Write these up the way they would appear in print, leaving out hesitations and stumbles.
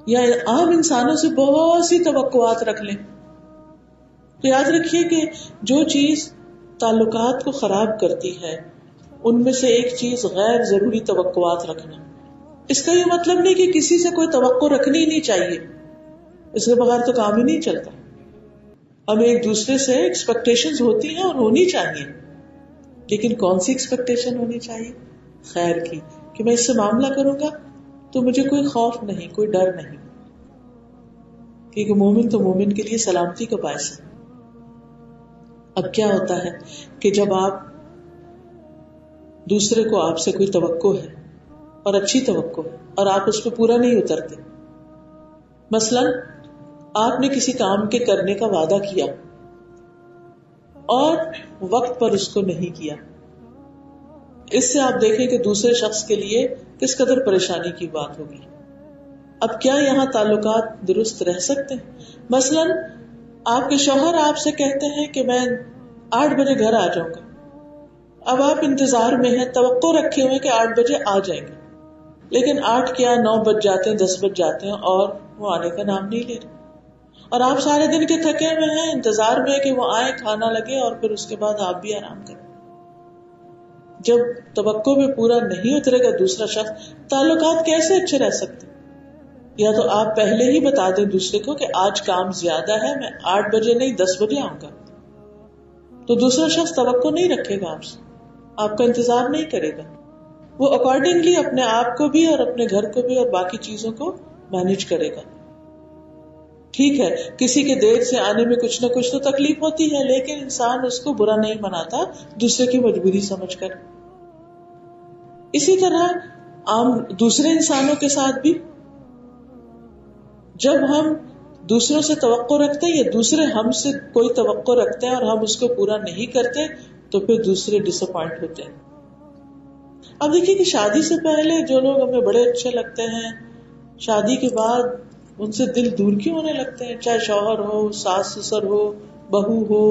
یا عام انسانوں سے بہت سی توقعات رکھ لیں. تو یاد رکھیے کہ جو چیز تعلقات کو خراب کرتی ہے ان میں سے ایک چیز غیر ضروری توقعات رکھنا. اس کا یہ مطلب نہیں کہ کسی سے کوئی توقع رکھنی ہی نہیں چاہیے، اس کے بغیر تو کام ہی نہیں چلتا. ہمیں ایک دوسرے سے ایکسپیکٹیشنز ہوتی ہیں اور ہونی چاہیے، لیکن کون سی ایکسپیکٹیشن ہونی چاہیے؟ خیر کی، کہ میں اس سے معاملہ کروں گا تو مجھے کوئی خوف نہیں، کوئی ڈر نہیں، کیونکہ مومن تو مومن کے لیے سلامتی کا باعث ہے. اب کیا ہوتا ہے کہ جب آپ دوسرے کو آپ سے کوئی توقع ہے اور اچھی توقع ہے اور آپ اس پہ پورا نہیں اترتے، مثلا آپ نے کسی کام کے کرنے کا وعدہ کیا اور وقت پر اس کو نہیں کیا، اس سے آپ دیکھیں کہ دوسرے شخص کے لیے کس قدر پریشانی کی بات ہوگی. اب کیا یہاں تعلقات درست رہ سکتے ہیں؟ مثلا آپ کے شوہر آپ سے کہتے ہیں کہ میں 8 بجے گھر آ جاؤں گا. اب آپ انتظار میں ہیں، توقع رکھے ہوئے کہ 8 بجے آ جائیں گے، لیکن 8 کیا 9 بج جاتے ہیں، 10 بج جاتے ہیں اور وہ آنے کا نام نہیں لے رہے. اور آپ سارے دن کے تھکے ہوئے ہیں، انتظار میں کہ وہ آئے، کھانا لگے اور پھر اس کے بعد آپ بھی آرام کریں. جب توقع میں پورا نہیں اترے گا دوسرا شخص، تعلقات کیسے اچھے رہ سکتے؟ یا تو آپ پہلے ہی بتا دیں دوسرے کو کہ آج کام زیادہ ہے، میں 8 بجے نہیں 10 بجے آؤں گا، تو دوسرا شخص توقع نہیں رکھے گا آپ سے، آپ کا انتظار نہیں کرے گا. وہ اکارڈنگلی اپنے آپ کو بھی اور اپنے گھر کو بھی اور باقی چیزوں کو مینج کرے گا. ٹھیک ہے، کسی کے دیر سے آنے میں کچھ نہ کچھ تو تکلیف ہوتی ہے، لیکن انسان اس کو برا نہیں مناتا دوسرے کی مجبوری سمجھ کر. اسی طرح عام دوسرے انسانوں کے ساتھ بھی جب ہم دوسروں سے توقع رکھتے ہیں یا دوسرے ہم سے کوئی توقع رکھتے ہیں اور ہم اس کو پورا نہیں کرتے تو پھر دوسرے ڈس اپوائنٹ ہوتے ہیں. اب دیکھیے کہ شادی سے پہلے جو لوگ ہمیں بڑے اچھے لگتے ہیں، شادی کے بعد ان سے دل دور کیوں ہونے لگتے ہیں؟ چاہے شوہر ہو، ساس سسر ہو، بہو ہو،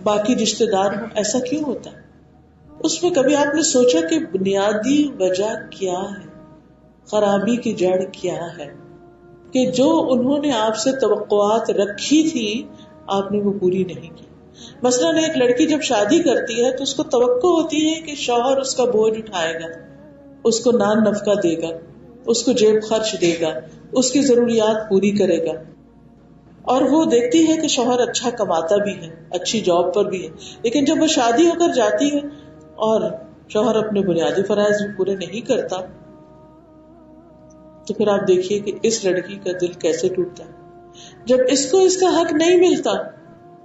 باقی رشتے دار ہو، ایسا کیوں ہوتا ہے؟ اس میں کبھی آپ نے سوچا کہ بنیادی وجہ کیا ہے، خرابی کی جڑ کیا ہے؟ کہ جو انہوں نے آپ سے توقعات رکھی تھی آپ نے وہ پوری نہیں کی. مثلا ایک لڑکی جب شادی کرتی ہے تو اس کو توقع ہوتی ہے کہ شوہر اس کا بوجھ اٹھائے گا، اس کو نان نفقہ دے گا، اس کو جیب خرچ دے گا، اس کی ضروریات پوری کرے گا. اور وہ دیکھتی ہے کہ شوہر اچھا کماتا بھی ہے، اچھی جاب پر بھی ہے، لیکن جب وہ شادی ہو کر جاتی ہے اور شوہر اپنے بنیادی فرائض بھی پورے نہیں کرتا تو پھر آپ دیکھیے کہ اس لڑکی کا دل کیسے ٹوٹتا ہے. جب اس کو اس کا حق نہیں ملتا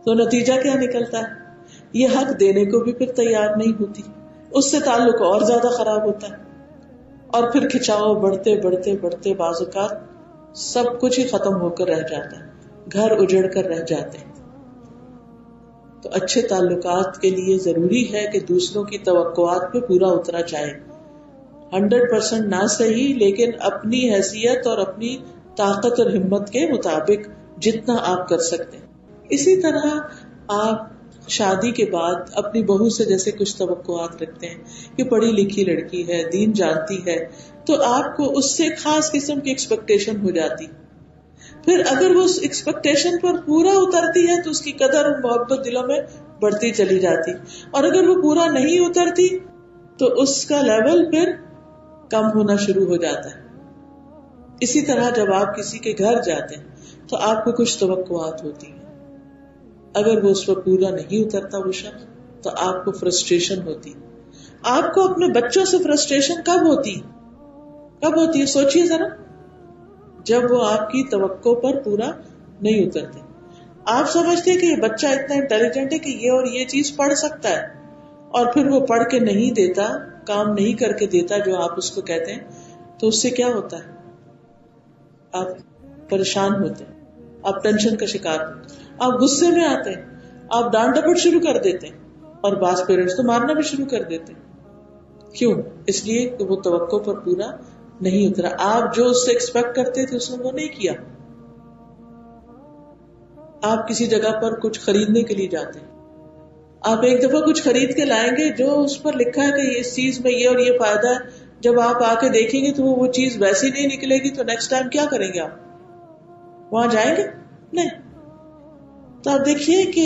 تو نتیجہ کیا نکلتا ہے؟ یہ حق دینے کو بھی پھر تیار نہیں ہوتی، اس سے تعلق اور زیادہ خراب ہوتا ہے، اور پھر کھچاؤ بڑھتے بڑھتے بڑھتے بعض اوقات سب کچھ ہی ختم ہو کر رہ جاتا ہے، گھر اجڑ کر رہ جاتے ہیں. تو اچھے تعلقات کے لیے ضروری ہے کہ دوسروں کی توقعات پہ پورا اترا جائے. 100% نہ صحیح، لیکن اپنی حیثیت اور اپنی طاقت اور ہمت کے مطابق جتنا آپ کر سکتے ہیں. اسی طرح آپ شادی کے بعد اپنی بہو سے جیسے کچھ توقعات رکھتے ہیں کہ پڑھی لکھی لڑکی ہے، دین جانتی ہے، تو آپ کو اس سے خاص قسم کی ایکسپیکٹیشن ہو جاتی. پھر اگر وہ اس ایکسپیکٹیشن پر پورا اترتی ہے تو اس کی قدر اور محبت دلوں میں بڑھتی چلی جاتی، اور اگر وہ پورا نہیں اترتی تو اس کا لیول پھر کم ہونا شروع ہو جاتا ہے. اسی طرح جب آپ کسی کے گھر جاتے ہیں تو آپ کو کچھ توقعات ہوتی ہیں، اگر وہ اس پر پورا نہیں اترتا وہ شخص تو آپ کو فرسٹریشن ہوتی. آپ کو اپنے بچوں سے فرسٹریشن کب ہوتی ہے؟ سوچئے ذرا. جب وہ آپ کی توقع پر پورا نہیں اترتے. آپ سمجھتے ہیں کہ یہ بچہ اتنا انٹیلیجنٹ ہے کہ یہ اور یہ چیز پڑھ سکتا ہے، اور پھر وہ پڑھ کے نہیں دیتا، کام نہیں کر کے دیتا جو آپ اس کو کہتے ہیں، تو اس سے کیا ہوتا ہے؟ آپ پریشان ہوتے ہیں، آپ ٹینشن کا شکار ہوتے ہیں، آپ غصے میں آتے ہیں، آپ ڈانٹ ڈپٹ شروع کر دیتے ہیں، اور بعض پیرنٹس تو مارنا بھی شروع کر دیتے ہیں. کیوں؟ اس لیے کہ وہ توقع پر پورا نہیں اترا. آپ جو اس سے ایکسپیکٹ کرتے تھے اس نے وہ نہیں کیا. آپ کسی جگہ پر کچھ خریدنے کے لیے جاتے ہیں، آپ ایک دفعہ کچھ خرید کے لائیں گے جو اس پر لکھا ہے کہ اس چیز میں یہ اور یہ فائدہ ہے، جب آپ آ کے دیکھیں گے تو وہ چیز ویسی نہیں نکلے گی تو نیکسٹ ٹائم کیا کریں گے آپ؟ وہاں جائیں گے نہیں. تو آپ دیکھیے کہ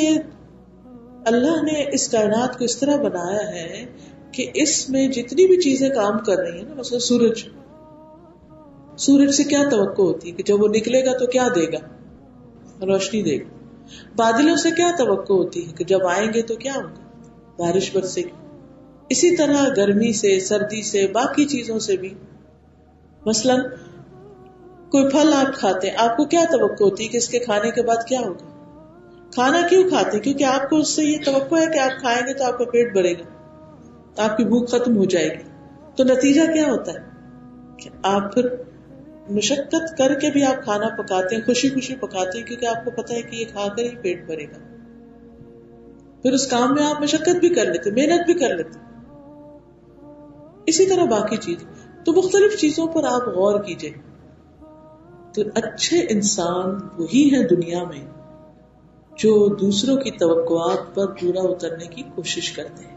اللہ نے اس کائنات کو اس طرح بنایا ہے کہ اس میں جتنی بھی چیزیں کام کر رہی ہیں نا، مثلا سورج سے کیا توقع ہوتی ہے کہ جب وہ نکلے گا تو کیا دے گا؟ روشنی دے گا. بادلوں سے کیا توقع ہوتی ہے کہ جب آئیں گے تو کیا ہوگا؟ بارش برسے گی. اسی طرح گرمی سے، سردی سے، باقی چیزوں سے بھی. مثلا کوئی پھل آپ کھاتے ہیں، آپ کو کیا توقع ہوتی ہے کہ اس کے کھانے کے بعد کیا ہوگا؟ کھانا کیوں کھاتے ہیں؟ کیونکہ آپ کو اس سے یہ توقع ہے کہ آپ کھائیں گے تو آپ کا پیٹ بھرے گا، آپ کی بھوک ختم ہو جائے گی. تو نتیجہ کیا ہوتا ہے کہ آپ پھر مشقت کر کے بھی آپ کھانا پکاتے ہیں، خوشی خوشی پکاتے ہیں، کیونکہ آپ کو پتا ہے کہ یہ کھا کر ہی پیٹ بھرے گا. پھر اس کام میں آپ مشقت بھی کر لیتے، محنت بھی کر لیتے. اسی طرح باقی چیز. تو مختلف چیزوں پر آپ غور کیجئے. تو اچھے انسان وہی ہیں دنیا میں جو دوسروں کی توقعات پر پورا اترنے کی کوشش کرتے ہیں.